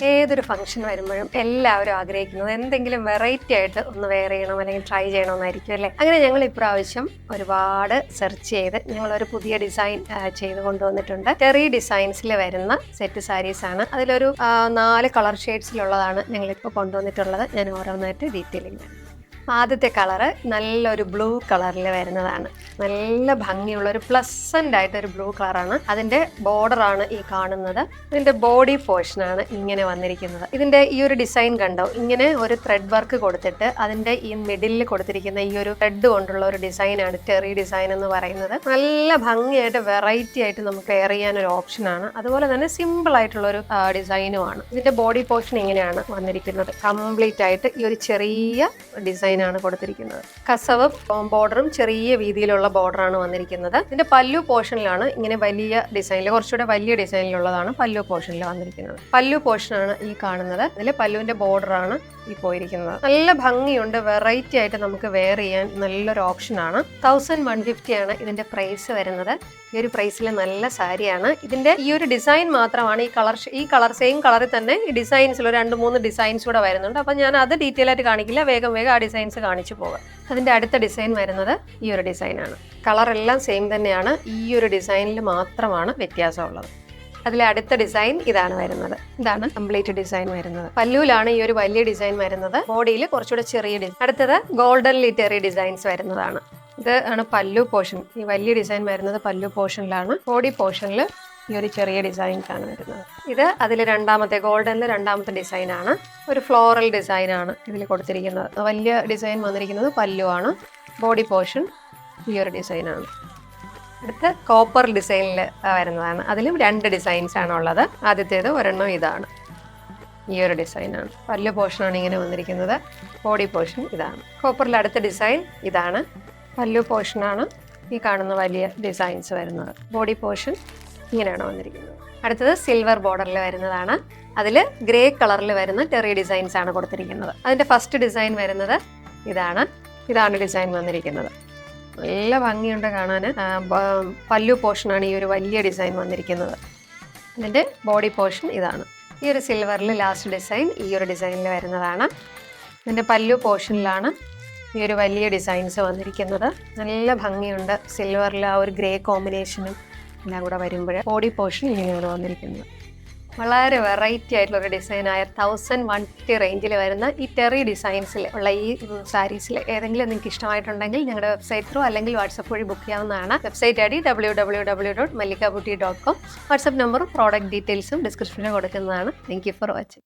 ഏതൊരു ഫംഗ്ഷൻ വരുമ്പോഴും എല്ലാവരും ആഗ്രഹിക്കുന്നത് എന്തെങ്കിലും വെറൈറ്റി ആയിട്ട് ഒന്ന് വെയർ ചെയ്യണം അല്ലെങ്കിൽ ട്രൈ ചെയ്യണമെന്നായിരിക്കും അല്ലേ. അങ്ങനെ ഞങ്ങൾ ഇപ്രാവശ്യം ഒരുപാട് സെർച്ച് ചെയ്ത് ഞങ്ങളൊരു പുതിയ ഡിസൈൻ ചെയ്ത് കൊണ്ടുവന്നിട്ടുണ്ട്. ടെറി ഡിസൈൻസിൽ വരുന്ന സെറ്റ് സാരീസ് ആണ്. അതിലൊരു 4 കളർ ഷെയ്ഡ്സിലുള്ളതാണ് ഞങ്ങളിപ്പോൾ കൊണ്ടുവന്നിട്ടുള്ളത്. ഞാൻ ഓരോന്നായിട്ട് ഡീറ്റെയിലിംഗ്. ആദ്യത്തെ കളറ് നല്ലൊരു ബ്ലൂ കളറിൽ വരുന്നതാണ്. നല്ല ഭംഗിയുള്ള ഒരു പ്ലസന്റ് ആയിട്ടൊരു ബ്ലൂ കളറാണ്. അതിന്റെ ബോർഡറാണ് ഈ കാണുന്നത്. ഇതിന്റെ ബോഡി പോർഷനാണ് ഇങ്ങനെ വന്നിരിക്കുന്നത്. ഇതിന്റെ ഈ ഒരു ഡിസൈൻ കണ്ടോ, ഇങ്ങനെ ഒരു ത്രെഡ് വർക്ക് കൊടുത്തിട്ട് അതിന്റെ ഈ മിഡിലിൽ കൊടുത്തിരിക്കുന്ന ഈ ഒരു ത്രെഡ് കൊണ്ടുള്ള ഒരു ഡിസൈനാണ് ടെറി ഡിസൈൻ എന്ന് പറയുന്നത്. നല്ല ഭംഗിയായിട്ട് വെറൈറ്റി ആയിട്ട് നമുക്ക് വെയർ ചെയ്യാൻ ഒരു ഓപ്ഷനാണ്. അതുപോലെ തന്നെ സിമ്പിൾ ആയിട്ടുള്ള ഒരു ഡിസൈനുമാണ്. ഇതിന്റെ ബോഡി പോർഷൻ ഇങ്ങനെയാണ് വന്നിരിക്കുന്നത്. കംപ്ലീറ്റ് ആയിട്ട് ഈ ഒരു ചെറിയ ഡിസൈൻ ആണ് കൊടുത്തിരിക്കുന്നത്. കസവ് ബോർഡറും ചെറിയ വീതിയിലുള്ള ബോർഡറാണ് വന്നിരിക്കുന്നത്. ഇതിന്റെ പല്ലു പോർഷനിലാണ് ഇങ്ങനെ വലിയ ഡിസൈനിൽ, കുറച്ചുകൂടെ വലിയ ഡിസൈനിലുള്ളതാണ് പല്ലു പോർഷനിൽ വന്നിരിക്കുന്നത്. പല്ലു പോർഷനാണ് ഈ കാണുന്നത്. ഇതിൽ പല്ലുവിന്റെ ബോർഡറാണ് ഈ പോയിരിക്കുന്നത്. നല്ല ഭംഗിയുണ്ട്. വെറൈറ്റി ആയിട്ട് നമുക്ക് വെയർ ചെയ്യാൻ നല്ലൊരു ഓപ്ഷനാണ്. 1150 ആണ് ഇതിന്റെ പ്രൈസ് വരുന്നത്. ഈ ഒരു പ്രൈസിൽ നല്ല സാരിയാണ്. ഇതിന്റെ ഈ ഒരു ഡിസൈൻ മാത്രമാണ് ഈ കളർ സെയിം കളറിൽ തന്നെ ഈ ഡിസൈൻസിൽ 2-3 ഡിസൈൻസ് കൂടെ വരുന്നുണ്ട്. അപ്പം ഞാൻ അത് ഡീറ്റെയിൽ ആയിട്ട് കാണിക്കില്ല, വേഗം ആ ഡിസൈൻസ് കാണിച്ചു പോകാം. അതിന്റെ അടുത്ത ഡിസൈൻ വരുന്നത് ഈ ഒരു ഡിസൈനാണ്. കളറെല്ലാം സെയിം തന്നെയാണ്, ഈ ഒരു ഡിസൈനിൽ മാത്രമാണ് വ്യത്യാസമുള്ളത്. അതിലെ അടുത്ത ഡിസൈൻ ഇതാണ് വരുന്നത്. ഇതാണ് കംപ്ലീറ്റ് ഡിസൈൻ വരുന്നത്. പല്ലുവിലാണ് ഈ ഒരു വലിയ ഡിസൈൻ വരുന്നത്. ബോഡിയിൽ കുറച്ചുകൂടെ ചെറിയ ഡിസൈൻ. അടുത്തത് ഗോൾഡൻ ലിറ്ററി ഡിസൈൻസ് വരുന്നതാണ്. ഇത് ആണ് പല്ലു പോർഷൻ. ഈ വലിയ ഡിസൈൻ വരുന്നത് പല്ലു പോർഷനിലാണ്. ബോഡി പോർഷനിൽ ഈ ഒരു ചെറിയ ഡിസൈൻസ് ആണ് വരുന്നത്. ഇത് അതിൽ രണ്ടാമത്തെ ഗോൾഡനിൽ രണ്ടാമത്തെ ഡിസൈനാണ്. ഒരു ഫ്ലോറൽ ഡിസൈനാണ് ഇതിൽ കൊടുത്തിരിക്കുന്നത്. വലിയ ഡിസൈൻ വന്നിരിക്കുന്നത് പല്ലുവാണ്. ബോഡി പോർഷൻ ഈ ഒരു ഡിസൈനാണ്. അടുത്ത് കോപ്പർ ഡിസൈനിൽ വരുന്നതാണ്. അതിലും 2 ഡിസൈൻസ് ആണ് ഉള്ളത്. ആദ്യത്തേത് ഒരെണ്ണം ഇതാണ്, ഈ ഒരു ഡിസൈനാണ്. പല്ലു പോർഷനാണ് ഇങ്ങനെ വന്നിരിക്കുന്നത്. ബോഡി പോർഷൻ ഇതാണ്. കോപ്പറിൽ അടുത്ത ഡിസൈൻ ഇതാണ്. പല്ലു പോർഷനാണ് ഈ കാണുന്ന വലിയ ഡിസൈൻസ് വരുന്നത്. ബോഡി പോർഷൻ ഇങ്ങനെയാണ് വന്നിരിക്കുന്നത്. അടുത്തത് സിൽവർ ബോർഡറിൽ വരുന്നതാണ്. അതിൽ ഗ്രേ കളറിൽ വരുന്ന ടെറി ഡിസൈൻസ് ആണ് കൊടുത്തിരിക്കുന്നത്. അതിൻ്റെ ഫസ്റ്റ് ഡിസൈൻ വരുന്നത് ഇതാണ് ഡിസൈൻ വന്നിരിക്കുന്നത്. നല്ല ഭംഗിയുണ്ട് കാണാൻ. പല്ലു പോർഷനാണ് ഈ ഒരു വലിയ ഡിസൈൻ വന്നിരിക്കുന്നത്. അതിൻ്റെ ബോഡി പോർഷൻ ഇതാണ്. ഈ ഒരു സിൽവറിൽ ലാസ്റ്റ് ഡിസൈൻ ഈ ഒരു ഡിസൈനിൽ വരുന്നതാണ്. ഇതിൻ്റെ പല്ലു പോർഷനിലാണ് ഈ ഒരു വലിയ ഡിസൈൻസ് വന്നിരിക്കുന്നത്. നല്ല ഭംഗിയുണ്ട്. സിൽവറിൽ ആ ഒരു ഗ്രേ കോമ്പിനേഷനും എല്ലാം കൂടെ വരുമ്പോൾ ബോഡി പോർഷൻ ഇങ്ങനെയാണ് വന്നിരിക്കുന്നത്. വളരെ വെറൈറ്റി ആയിട്ടുള്ള ഒരു ഡിസൈനായ 1150 റേഞ്ചിൽ വരുന്ന ഈ ടെറി ഡിസൈൻസിൽ ഉള്ള ഈ സാരീസിൽ ഏതെങ്കിലും നിങ്ങൾക്ക് ഇഷ്ടമായിട്ടുണ്ടെങ്കിൽ ഞങ്ങളുടെ വെബ്സൈറ്റ് ത്രൂ അല്ലെങ്കിൽ വാട്സപ്പ് വഴി ബുക്ക് ചെയ്യാവുന്നതാണ്. Website I D www.mallikaboutique.com. WhatsApp നമ്പറും പ്രോഡക്റ്റ് ഡീറ്റെയിൽസും ഡിസ്ക്രിപ്ഷനിൽ കൊടുക്കുന്നതാണ്. Thank you for watching.